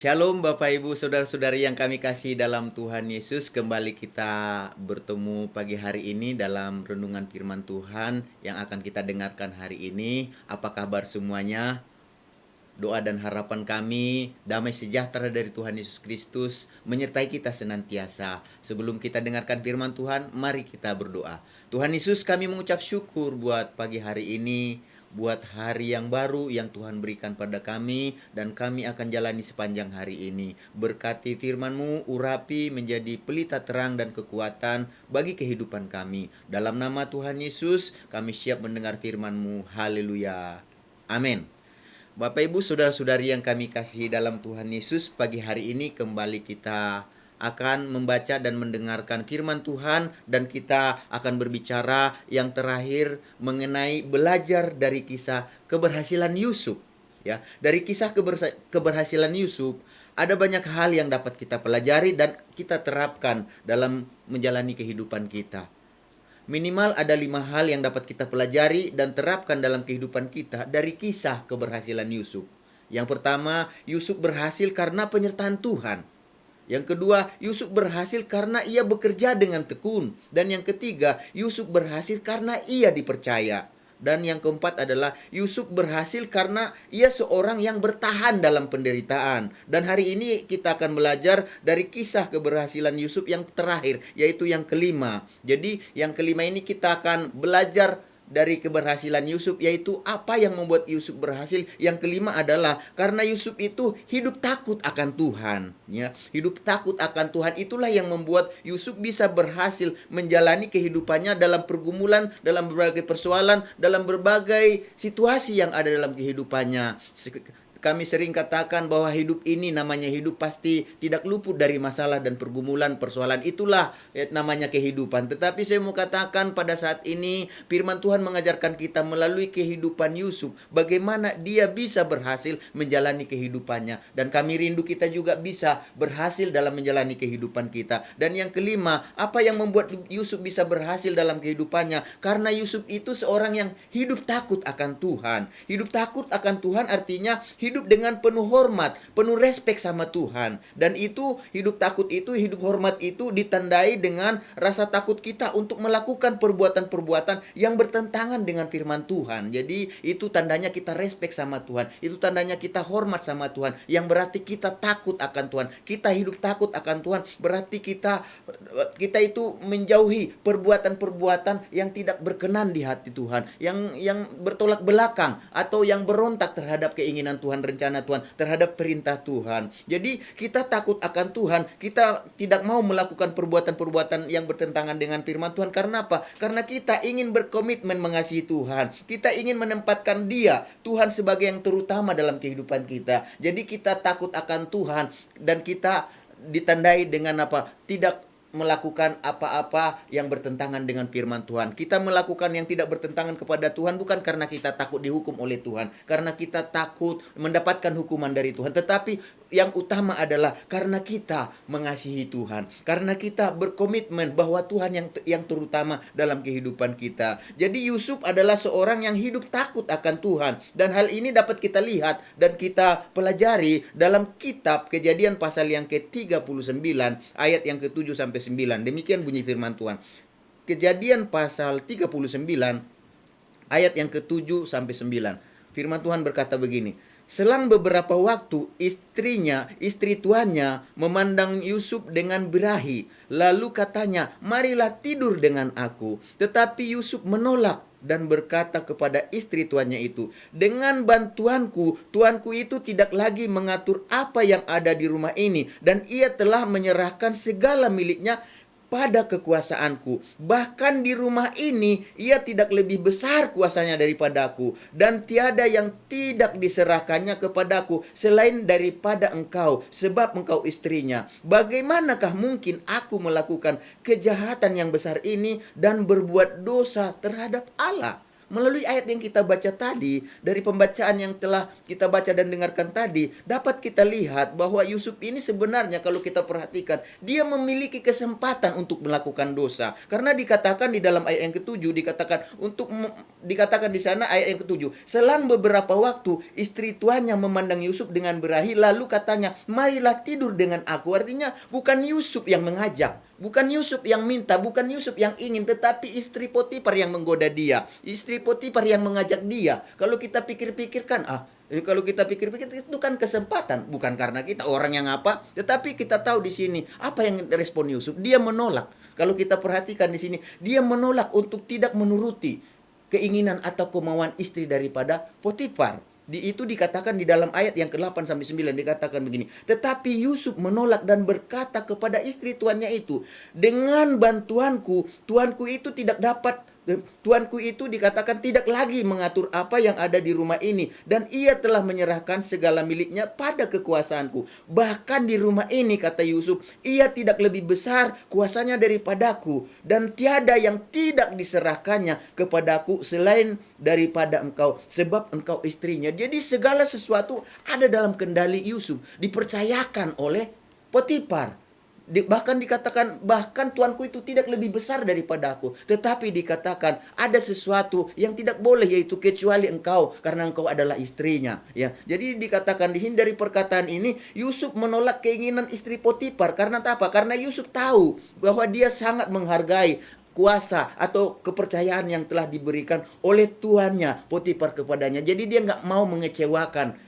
Shalom Bapak Ibu Saudara-saudari yang kami kasih dalam Tuhan Yesus. Kembali kita bertemu pagi hari ini dalam renungan firman Tuhan yang akan kita dengarkan hari ini. Apa kabar semuanya? Doa dan harapan kami, damai sejahtera dari Tuhan Yesus Kristus menyertai kita senantiasa. Sebelum kita dengarkan firman Tuhan, mari kita berdoa. Tuhan Yesus, kami mengucap syukur buat pagi hari ini, buat hari yang baru yang Tuhan berikan pada kami, dan kami akan jalani sepanjang hari ini. Berkati firman-Mu, urapi menjadi pelita terang dan kekuatan bagi kehidupan kami. Dalam nama Tuhan Yesus, kami siap mendengar firman-Mu. Haleluya. Amin. Bapak Ibu Saudara-saudari yang kami kasih dalam Tuhan Yesus, pagi hari ini kembali kita akan membaca dan mendengarkan firman Tuhan, dan kita akan berbicara yang terakhir mengenai belajar dari kisah keberhasilan Yusuf. Ya, dari kisah keberhasilan Yusuf ada banyak hal yang dapat kita pelajari dan kita terapkan dalam menjalani kehidupan kita. Minimal ada 5 hal yang dapat kita pelajari dan terapkan dalam kehidupan kita dari kisah keberhasilan Yusuf. Yang pertama, Yusuf berhasil karena penyertaan Tuhan. Yang kedua, Yusuf berhasil karena ia bekerja dengan tekun. Dan yang ketiga, Yusuf berhasil karena ia dipercaya. Dan yang keempat adalah Yusuf berhasil karena ia seorang yang bertahan dalam penderitaan. Dan hari ini kita akan belajar dari kisah keberhasilan Yusuf yang terakhir, yaitu yang kelima. Jadi yang kelima ini kita akan belajar dari keberhasilan Yusuf, yaitu apa yang membuat Yusuf berhasil. Yang kelima adalah karena Yusuf itu hidup takut akan Tuhan, ya. Hidup takut akan Tuhan itulah yang membuat Yusuf bisa berhasil menjalani kehidupannya dalam pergumulan, dalam berbagai persoalan, dalam berbagai situasi yang ada dalam kehidupannya. Kami sering katakan bahwa hidup ini namanya hidup pasti tidak luput dari masalah dan pergumulan, persoalan. Itulah namanya kehidupan. Tetapi saya mau katakan pada saat ini firman Tuhan mengajarkan kita melalui kehidupan Yusuf bagaimana dia bisa berhasil menjalani kehidupannya. Dan kami rindu kita juga bisa berhasil dalam menjalani kehidupan kita. Dan yang kelima, apa yang membuat Yusuf bisa berhasil dalam kehidupannya? Karena Yusuf itu seorang yang hidup takut akan Tuhan. Hidup takut akan Tuhan artinya hidup dengan penuh hormat, penuh respek sama Tuhan. Dan itu, hidup takut itu, hidup hormat itu ditandai dengan rasa takut kita untuk melakukan perbuatan-perbuatan yang bertentangan dengan firman Tuhan. Jadi itu tandanya kita respek sama Tuhan. Itu tandanya kita hormat sama Tuhan. Yang berarti kita takut akan Tuhan. Kita hidup takut akan Tuhan berarti kita itu menjauhi perbuatan-perbuatan yang tidak berkenan di hati Tuhan, yang bertolak belakang atau yang berontak terhadap keinginan Tuhan, rencana Tuhan, terhadap perintah Tuhan. Jadi kita takut akan Tuhan, kita tidak mau melakukan perbuatan-perbuatan yang bertentangan dengan firman Tuhan. Karena apa? Karena kita ingin berkomitmen mengasihi Tuhan. Kita ingin menempatkan Dia, Tuhan, sebagai yang terutama dalam kehidupan kita. Jadi kita takut akan Tuhan dan kita ditandai dengan apa? Tidak melakukan apa-apa yang bertentangan dengan firman Tuhan. Kita melakukan yang tidak bertentangan kepada Tuhan bukan karena kita takut dihukum oleh Tuhan, karena kita takut mendapatkan hukuman dari Tuhan, tetapi yang utama adalah karena kita mengasihi Tuhan, karena kita berkomitmen bahwa Tuhan yang terutama dalam kehidupan kita. Jadi Yusuf adalah seorang yang hidup takut akan Tuhan, dan hal ini dapat kita lihat dan kita pelajari dalam kitab Kejadian pasal yang ke-39 ayat yang ke-7 sampai 9. Demikian bunyi firman Tuhan. Kejadian pasal 39 ayat yang ke-7 sampai 9. Firman Tuhan berkata begini. Selang beberapa waktu istri tuannya memandang Yusuf dengan birahi. Lalu katanya, marilah tidur dengan aku. Tetapi Yusuf menolak dan berkata kepada istri tuannya itu, dengan bantuanku, tuanku itu tidak lagi mengatur apa yang ada di rumah ini, dan ia telah menyerahkan segala miliknya pada kekuasaanku. Bahkan di rumah ini ia tidak lebih besar kuasanya daripadaku, dan tiada yang tidak diserahkannya kepadaku selain daripada engkau, sebab engkau istrinya. Bagaimanakah mungkin aku melakukan kejahatan yang besar ini dan berbuat dosa terhadap Allah? Melalui ayat yang kita baca tadi, dari pembacaan yang telah kita baca dan dengarkan tadi, dapat kita lihat bahwa Yusuf ini sebenarnya kalau kita perhatikan, dia memiliki kesempatan untuk melakukan dosa. Karena dikatakan di dalam ayat yang ketujuh, dikatakan di sana ayat yang ketujuh, selang beberapa waktu istri tuannya memandang Yusuf dengan berahi, lalu katanya, marilah tidur dengan aku. Artinya bukan Yusuf yang mengajak, bukan Yusuf yang minta, bukan Yusuf yang ingin, tetapi istri Potifar yang menggoda dia. Istri Potifar yang mengajak dia. Kalau kita pikir-pikirkan, kalau kita pikir-pikir itu kan kesempatan, bukan karena kita orang yang apa, tetapi kita tahu di sini apa yang respon Yusuf. Dia menolak. Kalau kita perhatikan di sini, dia menolak untuk tidak menuruti keinginan atau kemauan istri daripada Potifar. Itu dikatakan di dalam ayat yang ke-8 sampai 9 dikatakan begini. Tetapi Yusuf menolak dan berkata kepada istri tuannya itu, dengan bantuanku, tuanku itu dikatakan tidak lagi mengatur apa yang ada di rumah ini, dan ia telah menyerahkan segala miliknya pada kekuasaanku. Bahkan di rumah ini, kata Yusuf, ia tidak lebih besar kuasanya daripadaku, dan tiada yang tidak diserahkannya kepadaku selain daripada engkau, sebab engkau istrinya. Jadi segala sesuatu ada dalam kendali Yusuf, dipercayakan oleh Potifar. Bahkan dikatakan, bahkan tuanku itu tidak lebih besar daripada aku. Tetapi dikatakan ada sesuatu yang tidak boleh, yaitu kecuali engkau, karena engkau adalah istrinya. Ya, jadi dikatakan di sini dari perkataan ini, Yusuf menolak keinginan istri Potifar. Karena apa? Karena Yusuf tahu bahwa dia sangat menghargai kuasa atau kepercayaan yang telah diberikan oleh tuannya Potifar kepadanya. Jadi dia nggak mau mengecewakan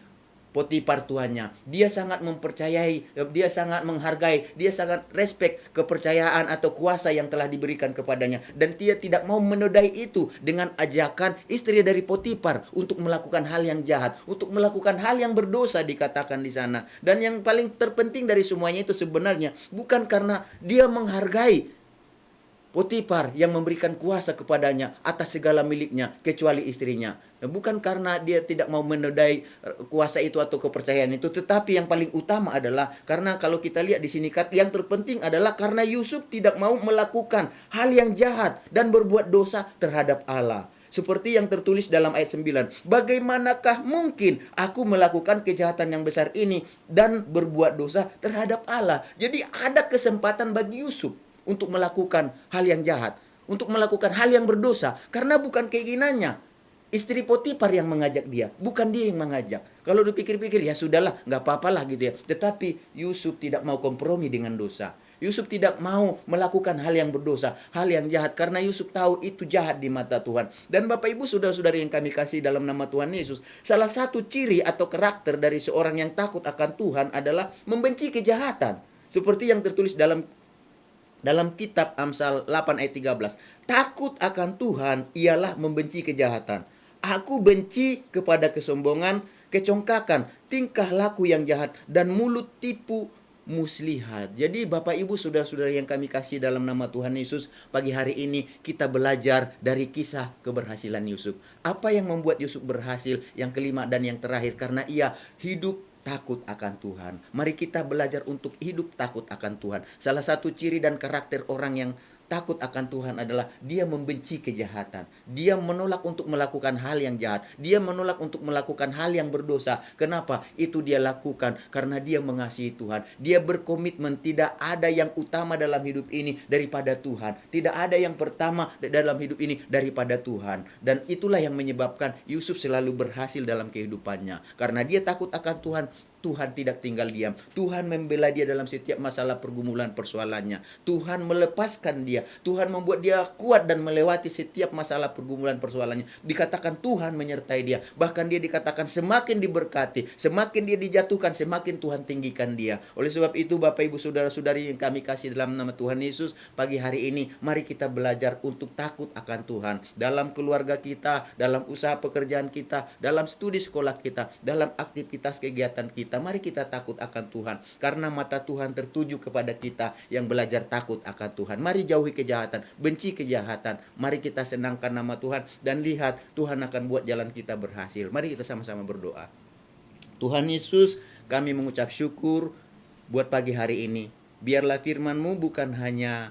Potifar tuannya. Dia sangat mempercayai, dia sangat menghargai, dia sangat respect kepercayaan atau kuasa yang telah diberikan kepadanya. Dan dia tidak mau menodai itu dengan ajakan istri dari Potifar untuk melakukan hal yang jahat, untuk melakukan hal yang berdosa dikatakan di sana. Dan yang paling terpenting dari semuanya itu sebenarnya bukan karena dia menghargai Potifar yang memberikan kuasa kepadanya atas segala miliknya kecuali istrinya. Bukan karena dia tidak mau menodai kuasa itu atau kepercayaan itu, tetapi yang paling utama adalah karena kalau kita lihat di sini, yang terpenting adalah karena Yusuf tidak mau melakukan hal yang jahat dan berbuat dosa terhadap Allah. Seperti yang tertulis dalam ayat 9. Bagaimanakah mungkin aku melakukan kejahatan yang besar ini dan berbuat dosa terhadap Allah? Jadi ada kesempatan bagi Yusuf untuk melakukan hal yang jahat, untuk melakukan hal yang berdosa, karena bukan keinginannya. Istri Potifar yang mengajak dia, bukan dia yang mengajak. Kalau dipikir-pikir, ya sudahlah, nggak apa-apalah gitu ya. Tetapi Yusuf tidak mau kompromi dengan dosa. Yusuf tidak mau melakukan hal yang berdosa, hal yang jahat, karena Yusuf tahu itu jahat di mata Tuhan. Dan Bapak Ibu saudara-saudari yang kami kasih dalam nama Tuhan Yesus, salah satu ciri atau karakter dari seorang yang takut akan Tuhan adalah membenci kejahatan. Seperti yang tertulis dalam kitab Amsal 8 ayat 13. Takut akan Tuhan ialah membenci kejahatan. Aku benci kepada kesombongan, kecongkakan, tingkah laku yang jahat, dan mulut tipu muslihat. Jadi Bapak Ibu saudara-saudara yang kami kasih dalam nama Tuhan Yesus, pagi hari ini kita belajar dari kisah keberhasilan Yusuf. Apa yang membuat Yusuf berhasil? Yang kelima dan yang terakhir, karena ia hidup takut akan Tuhan. Mari kita belajar untuk hidup takut akan Tuhan. Salah satu ciri dan karakter orang yang takut akan Tuhan adalah dia membenci kejahatan. Dia menolak untuk melakukan hal yang jahat. Dia menolak untuk melakukan hal yang berdosa. Kenapa? Itu dia lakukan karena dia mengasihi Tuhan. Dia berkomitmen tidak ada yang utama dalam hidup ini daripada Tuhan. Tidak ada yang pertama dalam hidup ini daripada Tuhan. Dan itulah yang menyebabkan Yusuf selalu berhasil dalam kehidupannya. Karena dia takut akan Tuhan, Tuhan tidak tinggal diam. Tuhan membela dia dalam setiap masalah pergumulan persoalannya. Tuhan melepaskan dia. Tuhan membuat dia kuat dan melewati setiap masalah pergumulan persoalannya. Dikatakan Tuhan menyertai dia. Bahkan dia dikatakan semakin diberkati, semakin dia dijatuhkan, semakin Tuhan tinggikan dia. Oleh sebab itu Bapak Ibu saudara-saudari yang kami kasih dalam nama Tuhan Yesus, pagi hari ini mari kita belajar untuk takut akan Tuhan. Dalam keluarga kita, dalam usaha pekerjaan kita, dalam studi sekolah kita, dalam aktivitas kegiatan kita. Mari kita takut akan Tuhan, karena mata Tuhan tertuju kepada kita yang belajar takut akan Tuhan. Mari jauhi kejahatan, benci kejahatan. Mari kita senangkan nama Tuhan dan lihat Tuhan akan buat jalan kita berhasil. Mari kita sama-sama berdoa. Tuhan Yesus, kami mengucap syukur buat pagi hari ini. Biarlah firman-Mu bukan hanya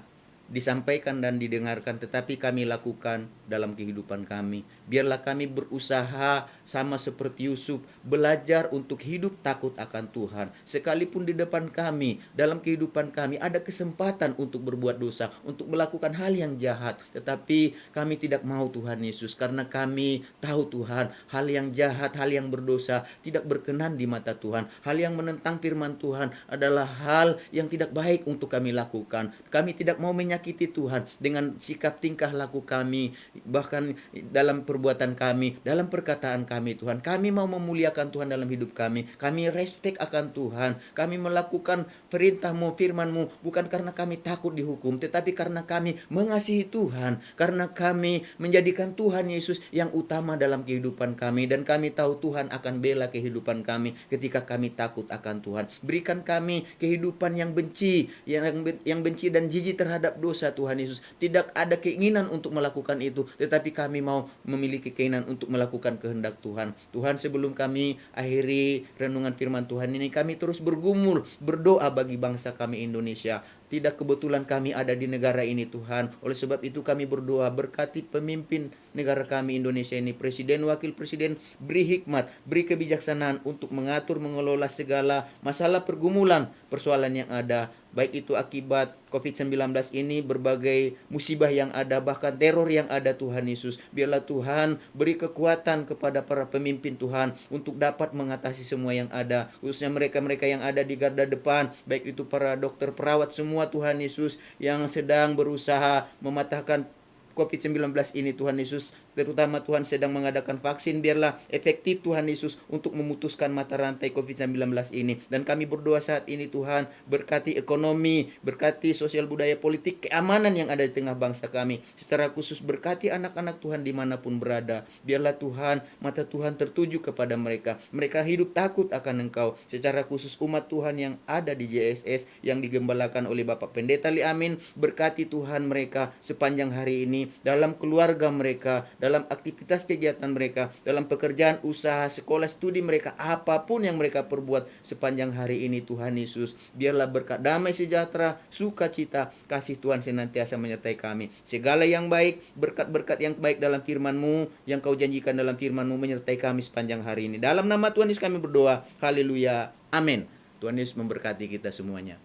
disampaikan dan didengarkan, tetapi kami lakukan dalam kehidupan kami. Biarlah kami berusaha sama seperti Yusuf, belajar untuk hidup takut akan Tuhan. Sekalipun di depan kami, dalam kehidupan kami ada kesempatan untuk berbuat dosa, untuk melakukan hal yang jahat, tetapi kami tidak mau Tuhan Yesus, karena kami tahu Tuhan, hal yang jahat, hal yang berdosa tidak berkenan di mata Tuhan. Hal yang menentang firman Tuhan adalah hal yang tidak baik untuk kami lakukan. Kami tidak mau menyakiti Tuhan dengan sikap tingkah laku kami, bahkan dalam perbuatan kami, dalam perkataan kami Tuhan. Kami mau memuliakan Tuhan dalam hidup kami. Kami respect akan Tuhan. Kami melakukan perintah-Mu, firman-Mu, bukan karena kami takut dihukum, tetapi karena kami mengasihi Tuhan, karena kami menjadikan Tuhan Yesus yang utama dalam kehidupan kami, dan kami tahu Tuhan akan bela kehidupan kami ketika kami takut akan Tuhan. Berikan kami kehidupan yang benci, yang benci dan jijik terhadap dosa Tuhan Yesus. Tidak ada keinginan untuk melakukan itu, tetapi kami mau memiliki keinginan untuk melakukan kehendak Tuhan. Tuhan, sebelum kami akhiri renungan firman Tuhan ini, kami terus bergumul, berdoa bagi bangsa kami Indonesia. Tidak kebetulan kami ada di negara ini Tuhan. Oleh sebab itu kami berdoa, berkati pemimpin negara kami Indonesia ini, presiden, wakil presiden, beri hikmat, beri kebijaksanaan untuk mengatur, mengelola segala masalah pergumulan, persoalan yang ada, baik itu akibat COVID-19 ini, berbagai musibah yang ada, bahkan teror yang ada Tuhan Yesus. Biarlah Tuhan beri kekuatan kepada para pemimpin Tuhan untuk dapat mengatasi semua yang ada, khususnya mereka-mereka yang ada di garda depan, baik itu para dokter, perawat, semua Tuhan Yesus yang sedang berusaha mematahkan COVID-19 ini Tuhan Yesus, terutama Tuhan sedang mengadakan vaksin, biarlah efektif Tuhan Yesus untuk memutuskan mata rantai COVID-19 ini. Dan kami berdoa saat ini Tuhan, berkati ekonomi, berkati sosial budaya politik, keamanan yang ada di tengah bangsa kami. Secara khusus berkati anak-anak Tuhan dimanapun berada. Biarlah Tuhan, mata Tuhan tertuju kepada mereka. Mereka hidup takut akan Engkau. Secara khusus umat Tuhan yang ada di JSS yang digembalakan oleh Bapak Pendeta Li Amin, berkati Tuhan mereka sepanjang hari ini, dalam keluarga mereka, dalam aktivitas kegiatan mereka, dalam pekerjaan, usaha, sekolah, studi mereka, apapun yang mereka perbuat sepanjang hari ini Tuhan Yesus. Biarlah berkat damai sejahtera, sukacita, kasih Tuhan senantiasa menyertai kami. Segala yang baik, berkat-berkat yang baik dalam firman-Mu, yang Kau janjikan dalam firman-Mu menyertai kami sepanjang hari ini. Dalam nama Tuhan Yesus kami berdoa. Haleluya. Amin. Tuhan Yesus memberkati kita semuanya.